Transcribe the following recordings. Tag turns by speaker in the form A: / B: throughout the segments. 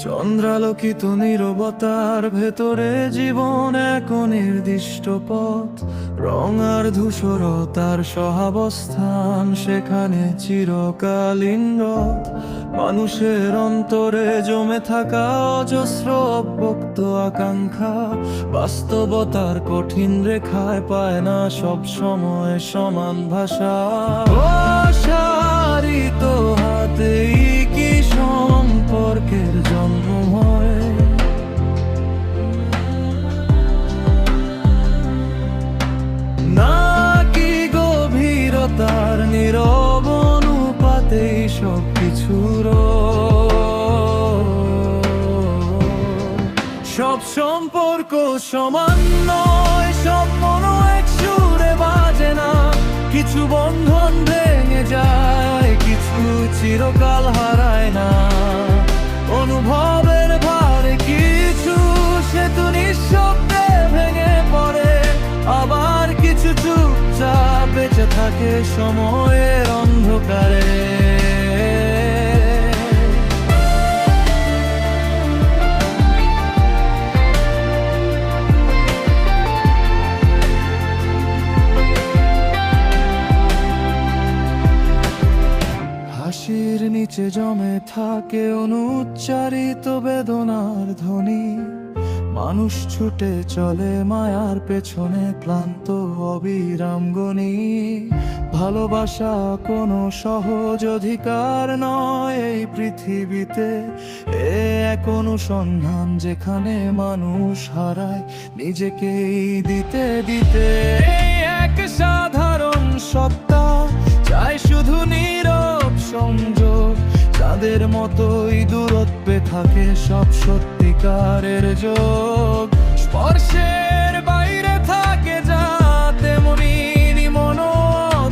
A: চন্দ্রালোকিত নীরবতার ভেতরে জীবন এক নির্দিষ্ট পথ, রং আর ধূসরতার সহাবস্থান, সেখানে চিরকালীন রথ। মানুষের অন্তরে জমে থাকা অজস্র অব্যক্ত আকাঙ্ক্ষা, বাস্তবতার কঠিন রেখায় পায় না সব সময় সমান ভাষা। অসারিত হাতেই কি সম্পর্কের জন্ম হয়, নাকি গভীরতার নীরব অনুপাতেই সবকিছুর সব সম্পর্ক সমান নয়, সব মন এক সুরে বাজে না। কিছু বন্ধন ভেঙে যায়, কিছু চিরকাল হারায় না। অনুভবের ভারে কিছু সেতু নিঃশব্দে ভেঙে পড়ে, আবার কিছু চুপচাপ বেঁচে থাকে সময়ের অন্ধকারে। হাসির নিচে জমে থাকে অনুচ্চারিত বেদনার ধ্বনি, মানুষ ছুটে চলে মায়ার পেছনে ক্লান্ত অবিরাম গনি। ভালোবাসা কোনো সহজ অধিকার নয় এই পৃথিবীতে, এক অনুসন্ধান যেখানে মানুষ হারায় নিজেকেই দিতে দিতে। এক সাধারণ সত্তা চাই শুধু নীরব সংযোগ, তাদের মতোই দূরত্বে থাকে সব সত্যিকারের যোগ। স্পর্শের বাইরে থাকে যা তেমনি মন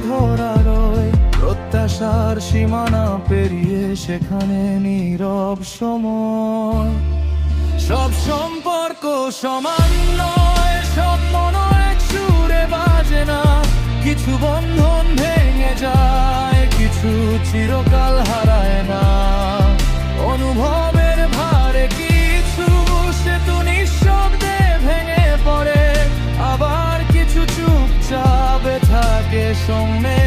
A: ধরা রয়, প্রত্যাশার সীমানা পেরিয়ে সেখানে নীরব সময়। সব সম্পর্ক সমান নয়, সব মন এক সুরে বাজে না। কিছু বন্ধন ভেঙে যায়, কিছু চিরকাল হারায় না। অনুভবের ভারে কিছু সেতু নিঃশব্দে ভেঙে পড়ে, আবার কিছু চুপচাপ থাকে সঙ্গে।